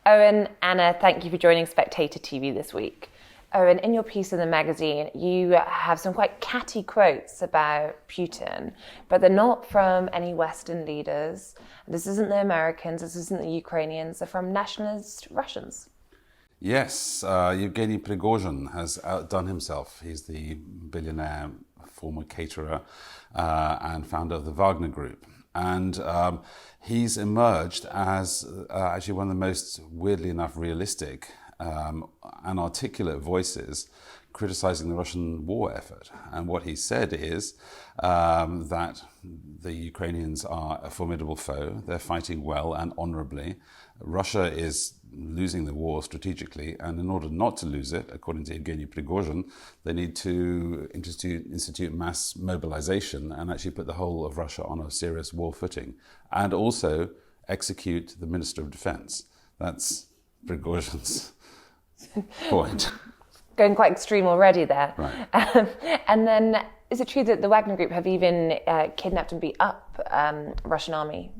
Owen, Anna, thank you for joining Spectator TV this week. Owen, in your piece in the magazine, you have some quite catty quotes about Putin, but they're not from any Western leaders. This isn't the Americans, this isn't the Ukrainians, they're from nationalist Russians. Yes, Yevgeny Prigozhin has outdone himself. He's the billionaire, former caterer, and founder of the Wagner Group. And he's emerged as actually one of the most, weirdly enough, realistic and articulate voices criticizing the Russian war effort. And what he said is that the Ukrainians are a formidable foe. They're fighting well and honorably. Russia is losing the war strategically, and in order not to lose it, according to Yevgeny Prigozhin, they need to institute mass mobilization and actually put the whole of Russia on a serious war footing, and also execute the Minister of Defense. That's Prigozhin's point. Going quite extreme already there. Right. And then, is it true that the Wagner Group have even kidnapped and beat up Russian army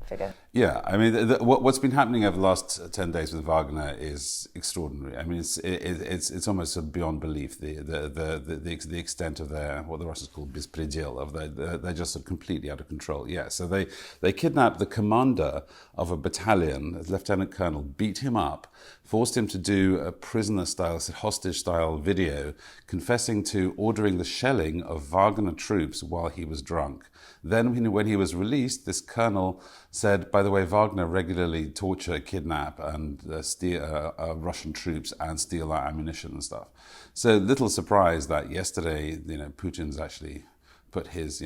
figure? Yeah, I mean, what's been happening over the last 10 days with Wagner is extraordinary. I mean, it's almost beyond belief, the extent of their, what the Russians call bespredel, they're just completely out of control. Yeah, so they kidnapped the commander of a battalion, a lieutenant colonel, beat him up, forced him to do a prisoner-style, hostage-style video, confessing to ordering the shelling of Wagner troops while he was drunk. Then when he was released, this colonel said, by the way, Wagner regularly torture, kidnap, and steal Russian troops and steal our ammunition and stuff. So little surprise that yesterday, Putin's actually put his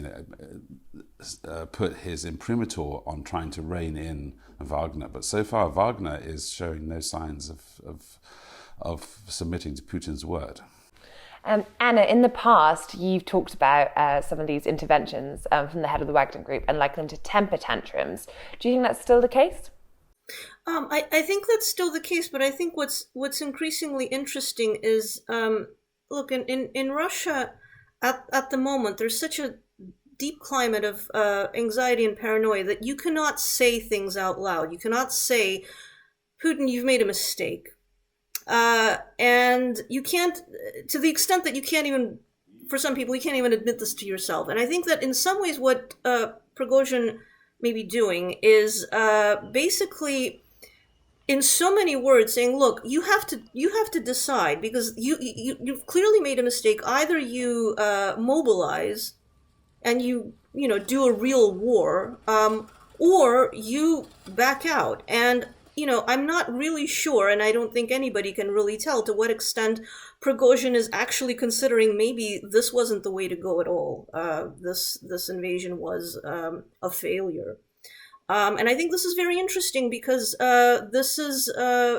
imprimatur on trying to rein in Wagner. But so far, Wagner is showing no signs of submitting to Putin's word. Anna, in the past, you've talked about some of these interventions from the head of the Wagner Group and likened them to temper tantrums. Do you think that's still the case? I think that's still the case, but I think what's increasingly interesting is, look, in Russia at the moment, there's such a deep climate of anxiety and paranoia that you cannot say things out loud. You cannot say, Putin, you've made a mistake. And you can't, to the extent that you can't even, for some people, you can't even admit this to yourself. And I think that in some ways what Prigozhin may be doing is basically, in so many words, saying, look, you have to decide, because you've clearly made a mistake. Either you mobilize and you do a real war, or you back out. And I'm not really sure, and I don't think anybody can really tell to what extent Prigozhin is actually considering maybe this wasn't the way to go at all. This invasion was a failure. And I think this is very interesting because this is,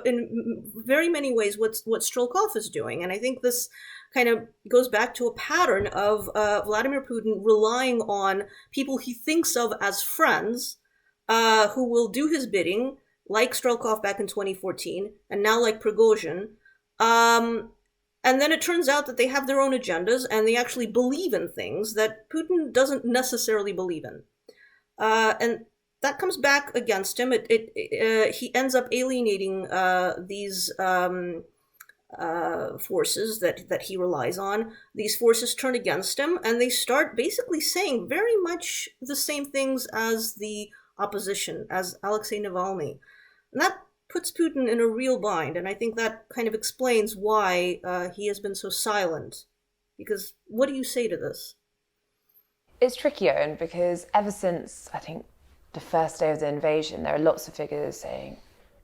in very many ways, what Strelkov is doing. And I think this kind of goes back to a pattern of Vladimir Putin relying on people he thinks of as friends who will do his bidding, like Strelkov back in 2014, and now like Prigozhin. And then it turns out that they have their own agendas, and they actually believe in things that Putin doesn't necessarily believe in. And that comes back against him. He ends up alienating these forces that he relies on. These forces turn against him, and they start basically saying very much the same things as the opposition, as Alexei Navalny. And that puts Putin in a real bind, and I think that kind of explains why he has been so silent. Because what do you say to this? It's tricky, Owen, because ever since, I think, the first day of the invasion, there are lots of figures saying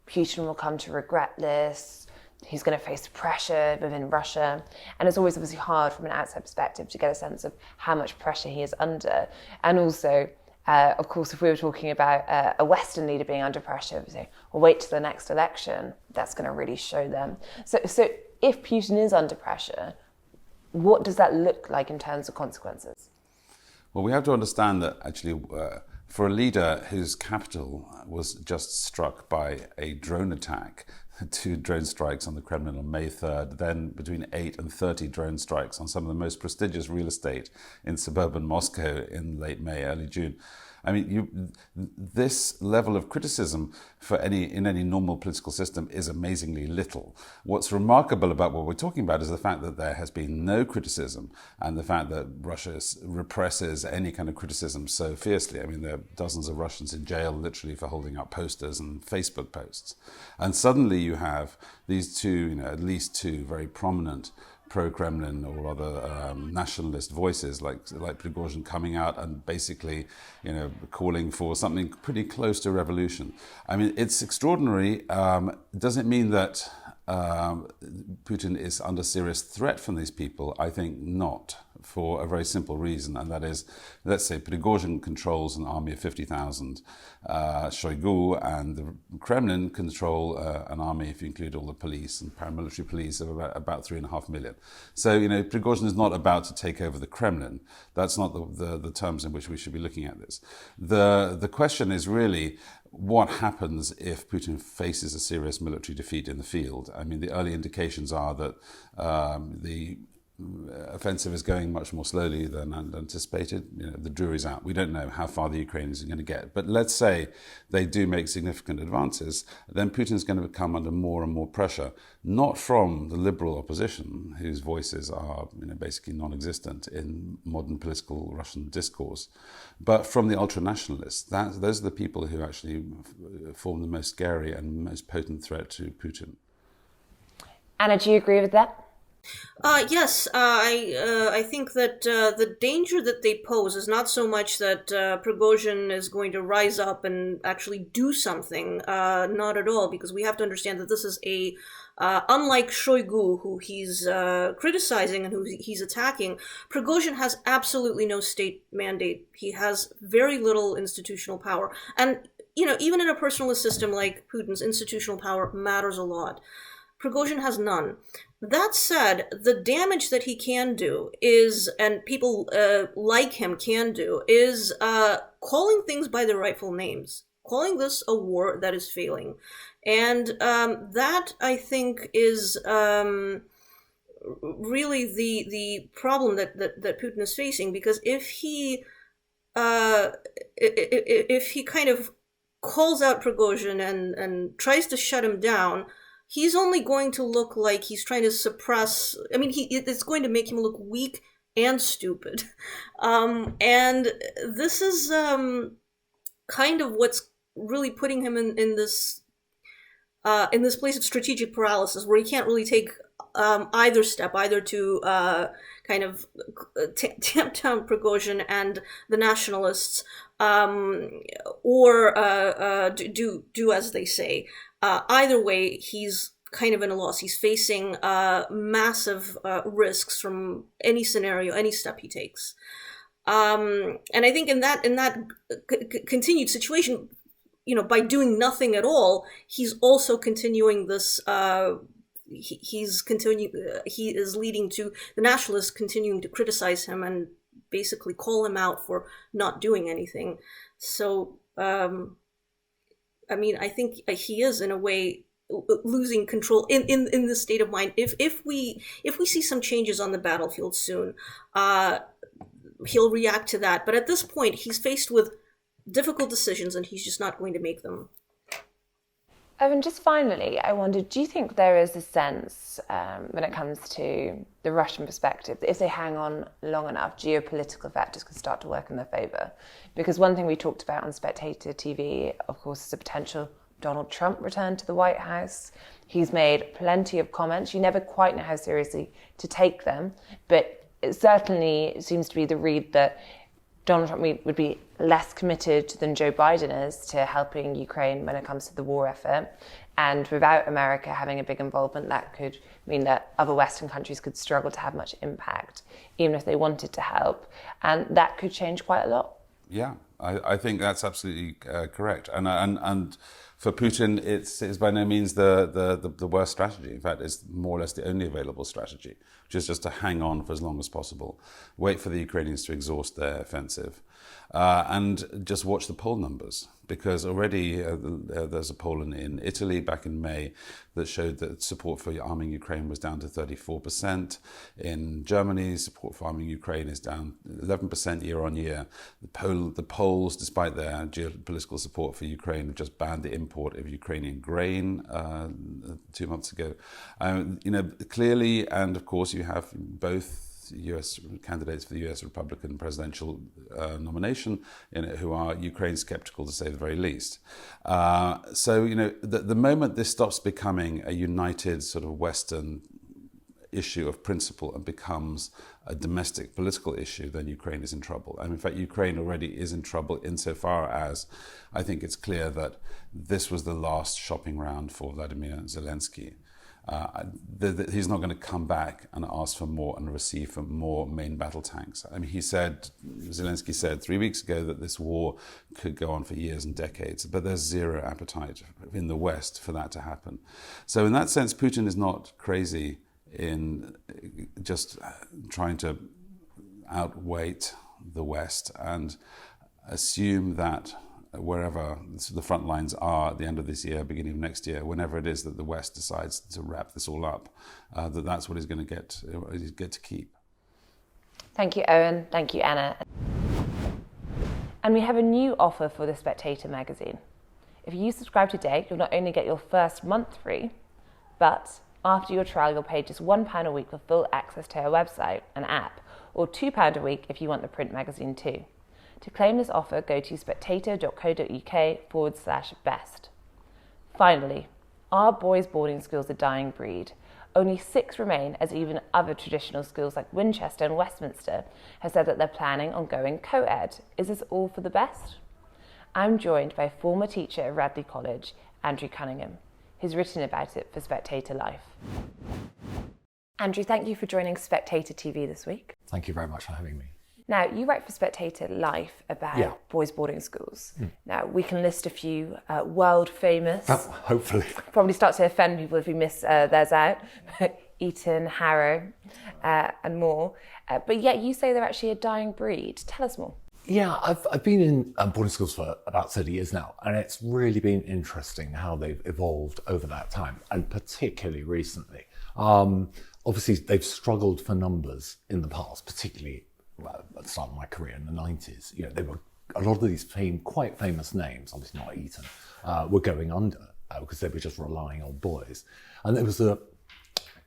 Putin will come to regret this, he's going to face pressure within Russia. And it's always obviously hard from an outside perspective to get a sense of how much pressure he is under. And also, of course, if we were talking about a Western leader being under pressure, we say, well, wait till the next election, that's going to really show them. So if Putin is under pressure, what does that look like in terms of consequences? Well, we have to understand that actually for a leader whose capital was just struck by a drone attack, 2 drone strikes on the Kremlin on May 3rd, then between 8 and 30 drone strikes on some of the most prestigious real estate in suburban Moscow in late May, early June. I mean, this level of criticism in any normal political system is amazingly little. What's remarkable about what we're talking about is the fact that there has been no criticism, and the fact that Russia represses any kind of criticism so fiercely. I mean, there are dozens of Russians in jail literally for holding up posters and Facebook posts. And suddenly you have these two, at least 2 very prominent pro-Kremlin or rather nationalist voices like Prigozhin coming out and basically, calling for something pretty close to revolution. I mean, it's extraordinary. Does it mean that Putin is under serious threat from these people? I think not, for a very simple reason, and that is, let's say Prigozhin controls an army of 50,000, Shoigu and the Kremlin control an army, if you include all the police and paramilitary police, of about 3.5 million. So, Prigozhin is not about to take over the Kremlin. That's not the terms in which we should be looking at this. The question is really, what happens if Putin faces a serious military defeat in the field? I mean, the early indications are that the offensive is going much more slowly than anticipated. The jury's out. We don't know how far the Ukrainians are going to get. But let's say they do make significant advances, then Putin's going to come under more and more pressure, not from the liberal opposition, whose voices are basically non-existent in modern political Russian discourse, but from the ultra-nationalists. Those are the people who actually form the most scary and most potent threat to Putin. Anna, do you agree with that? Yes, I think that the danger that they pose is not so much that Prigozhin is going to rise up and actually do something, not at all, because we have to understand that this is unlike Shoigu, who he's criticizing and who he's attacking, Prigozhin has absolutely no state mandate. He has very little institutional power. And, even in a personalist system like Putin's, institutional power matters a lot. Prigozhin has none. That said, the damage that he can do is, and people like him can do, is calling things by their rightful names, calling this a war that is failing. And that, I think, is really the problem that Putin is facing, because if he kind of calls out Prigozhin and tries to shut him down, he's only going to look like he's trying to suppress. I mean, it's going to make him look weak and stupid. And this is kind of what's really putting him in this place of strategic paralysis, where he can't really take either step, either to kind of tamp down Prigozhin and the nationalists, or do as they say. Either way, he's kind of in a loss. He's facing massive risks from any scenario, any step he takes. And I think in that continued situation, by doing nothing at all, he's also continuing this. He is leading to the nationalists continuing to criticize him and basically call him out for not doing anything. So. I mean, I think he is in a way losing control in this state of mind. If we see some changes on the battlefield soon, he'll react to that. But at this point, he's faced with difficult decisions, and he's just not going to make them. Owen, just finally, I wondered, do you think there is a sense, when it comes to the Russian perspective, that if they hang on long enough, geopolitical factors could start to work in their favour? Because one thing we talked about on Spectator TV, of course, is a potential Donald Trump return to the White House. He's made plenty of comments. You never quite know how seriously to take them, but it certainly seems to be the read that Donald Trump would be less committed than Joe Biden is to helping Ukraine when it comes to the war effort. And without America having a big involvement, that could mean that other Western countries could struggle to have much impact, even if they wanted to help. And that could change quite a lot. Yeah, I think that's absolutely correct. And for Putin, it's by no means the worst strategy. In fact, it's more or less the only available strategy, which is just to hang on for as long as possible, wait for the Ukrainians to exhaust their offensive, and just watch the poll numbers. Because already there's a poll in Italy back in May that showed that support for arming Ukraine was down to 34%. In Germany, support for arming Ukraine is down 11% year on year. The Poles, despite their geopolitical support for Ukraine, have just banned the import of Ukrainian grain 2 months ago. Clearly, and of course, you have both US candidates for the US Republican presidential nomination who are Ukraine skeptical, to say the very least. So the moment this stops becoming a united sort of Western issue of principle and becomes a domestic political issue, then Ukraine is in trouble. And in fact, Ukraine already is in trouble insofar as I think it's clear that this was the last shopping round for Vladimir Zelensky. He's not going to come back and ask for more and receive for more main battle tanks. I mean, Zelensky said 3 weeks ago that this war could go on for years and decades, but there's zero appetite in the West for that to happen. So in that sense, Putin is not crazy in just trying to outweight the West and assume that wherever the front lines are at the end of this year, beginning of next year, whenever it is that the West decides to wrap this all up, that's what he's going to get to keep. Thank you, Owen. Thank you, Anna. And we have a new offer for the Spectator magazine. If you subscribe today, you'll not only get your first month free, but after your trial, you'll pay just £1 a week for full access to our website and app, or £2 a week if you want the print magazine too. To claim this offer, go to spectator.co.uk/best. Finally, our boys' boarding schools are dying breed. Only 6 remain, as even other traditional schools like Winchester and Westminster have said that they're planning on going co-ed. Is this all for the best? I'm joined by former teacher at Radley College, Andrew Cunningham. He's written about it for Spectator Life. Andrew, thank you for joining Spectator TV this week. Thank you very much for having me. Now, you write for Spectator Life about boys' boarding schools. Now, we can list a few world famous. Hopefully. Probably start to offend people if we miss theirs out. Eton, Harrow, and more. But yet you say they're actually a dying breed. Tell us more. Yeah, I've been in boarding schools for about 30 years now, and it's really been interesting how they've evolved over that time, and particularly recently. Obviously, they've struggled for numbers in the past, particularly at the start of my career in the 90s. They were a lot of these quite famous names, obviously not Eton, were going under because they were just relying on boys. And there was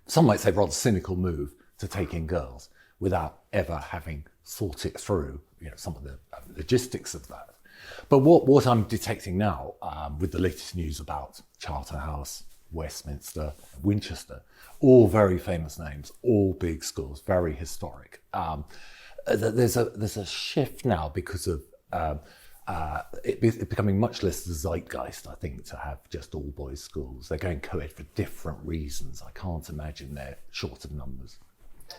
some might say, rather cynical move to take in girls without ever having thought it through, some of the logistics of that. But what I'm detecting now with the latest news about Charterhouse, Westminster, Winchester, all very famous names, all big schools, very historic. There's a shift now because of it becoming much less the zeitgeist, I think, to have just all boys schools. They're going co-ed for different reasons. I can't imagine they're short of numbers.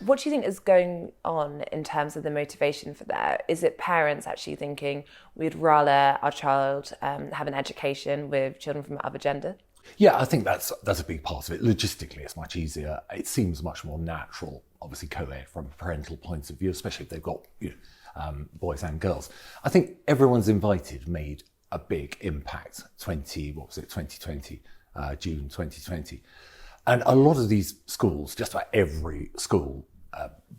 What do you think is going on in terms of the motivation for that? Is it parents actually thinking we'd rather our child have an education with children from other gender? Yeah, I think that's a big part of it. Logistically, it's much easier. It seems much more natural, obviously, co-ed from a parental point of view, especially if they've got boys and girls. I think Everyone's Invited made a big impact. 2020, June 2020. And a lot of these schools, just about every school,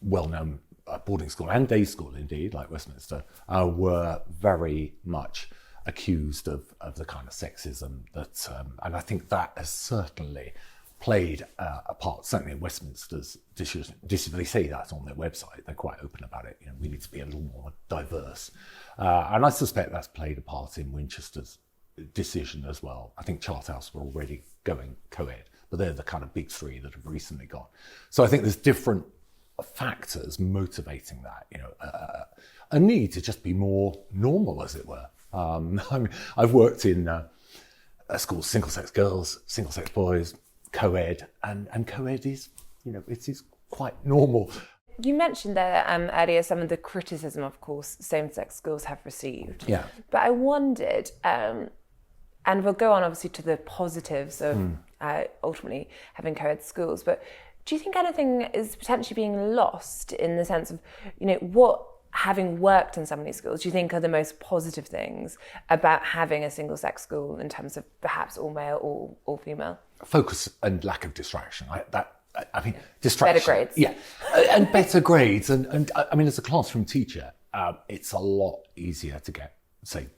well-known boarding school and day school indeed, like Westminster, were very much accused of the kind of sexism that, and I think that has certainly played a part, certainly in Westminster's decision. They say that on their website, they're quite open about it. We need to be a little more diverse. And I suspect that's played a part in Winchester's decision as well. I think Charterhouse were already going co-ed, but they're the kind of big three that have recently gone. So I think there's different factors motivating that. a need to just be more normal, as it were. I mean, I've worked in schools, single-sex girls, single-sex boys, co-ed, and co-ed is, it is quite normal. You mentioned there earlier some of the criticism, of course, same-sex schools have received. Yeah. But I wondered, and we'll go on obviously to the positives of ultimately having co-ed schools, but do you think anything is potentially being lost in the sense of, what, having worked in some of these schools, do you think are the most positive things about having a single-sex school in terms of perhaps all male or all female? Focus and lack of distraction. Distraction. Better grades. Yeah, and better grades. And I mean, as a classroom teacher, it's a lot easier to get, say,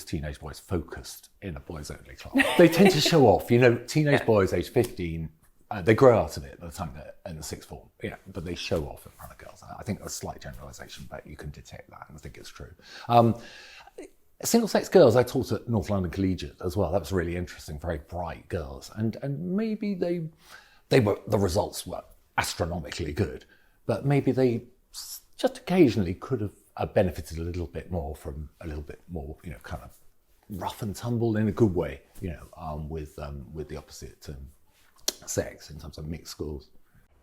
teenage boys focused in a boys-only class. They tend to show off. Teenage boys aged 15, they grow out of it by the time they're in the sixth form, but they show off in front of girls. I think that's a slight generalisation, but you can detect that, and I think it's true. Single-sex girls, I taught at North London Collegiate as well. That was really interesting, very bright girls, and maybe the results were astronomically good, but maybe they just occasionally could have benefited a little bit more from a little bit more, kind of rough and tumble in a good way, with the opposite sex in terms of mixed schools.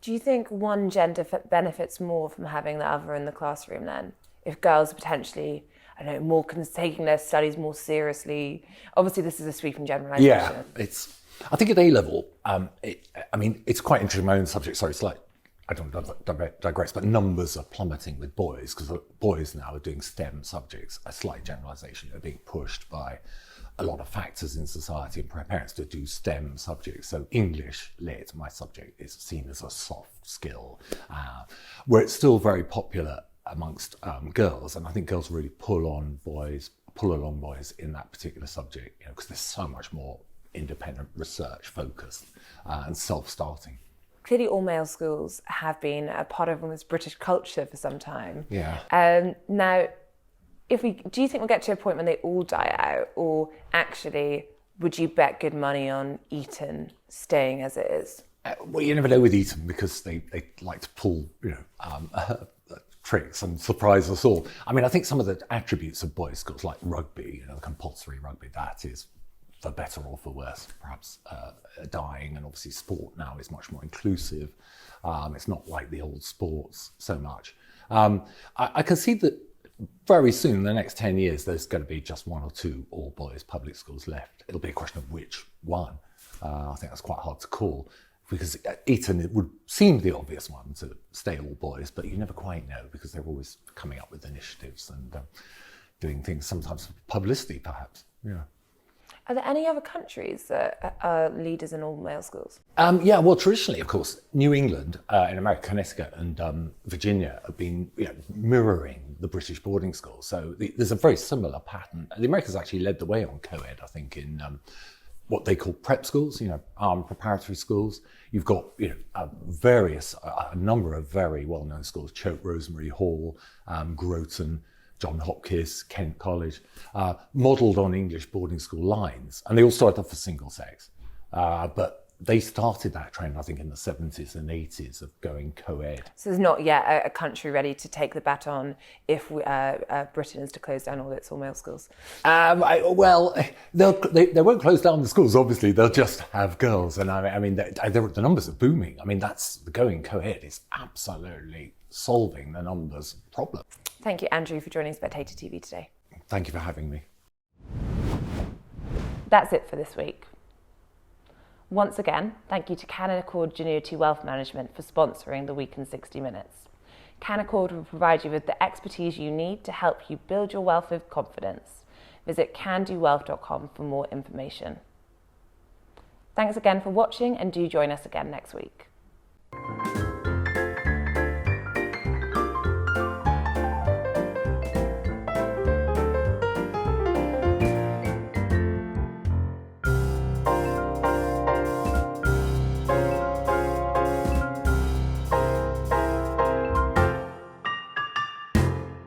Do you think one gender benefits more from having the other in the classroom then? If girls are potentially, more taking their studies more seriously? Obviously, this is a sweeping generalisation. Yeah, I think at A-level, it's quite interesting, my own subject, sorry, I don't digress, but numbers are plummeting with boys because boys now are doing STEM subjects, a slight generalisation, are being pushed by a lot of factors in society and parents to do STEM subjects. So English lit, my subject, is seen as a soft skill, where it's still very popular amongst girls, and I think girls really pull along boys in that particular subject, because there's so much more independent research focused and self-starting. Clearly all male schools have been a part of almost British culture for some time. Yeah. Now, do you think we'll get to a point when they all die out, or actually would you bet good money on Eton staying as it is? Well, you never know with Eton because they like to pull tricks and surprise us all. I mean, I think some of the attributes of boys' schools, like rugby, the compulsory rugby, that is for better or for worse, perhaps dying. And obviously sport now is much more inclusive. It's not like the old sports so much. I can see that very soon, in the next 10 years, there's going to be just one or two all-boys public schools left. It'll be a question of which one. I think that's quite hard to call, because Eton, it would seem the obvious one to stay all boys, but you never quite know because they're always coming up with initiatives and doing things, sometimes for publicity, perhaps. Yeah. Are there any other countries that are leaders in all-male schools? Well, traditionally, of course, New England in America, Connecticut and Virginia have been mirroring the British boarding schools. So there's a very similar pattern. The Americans actually led the way on co-ed, I think, in what they call prep schools, preparatory schools. You've got a number of very well-known schools, Choate, Rosemary, Hall, Groton, John Hopkins, Kent College, modelled on English boarding school lines. And they all started off as single sex. But they started that trend, I think, in the 70s and 80s of going co-ed. So there's not yet a country ready to take the baton if Britain is to close down all its all-male schools? They won't close down the schools, obviously. They'll just have girls. And the numbers are booming. I mean, the going co-ed is absolutely solving the numbers problem. Thank you, Andrew, for joining Spectator TV today. Thank you for having me. That's it for this week. Once again, thank you to Canaccord Genuity Wealth Management for sponsoring the Week in 60 Minutes. Canaccord will provide you with the expertise you need to help you build your wealth with confidence. Visit candowealth.com for more information. Thanks again for watching, and do join us again next week.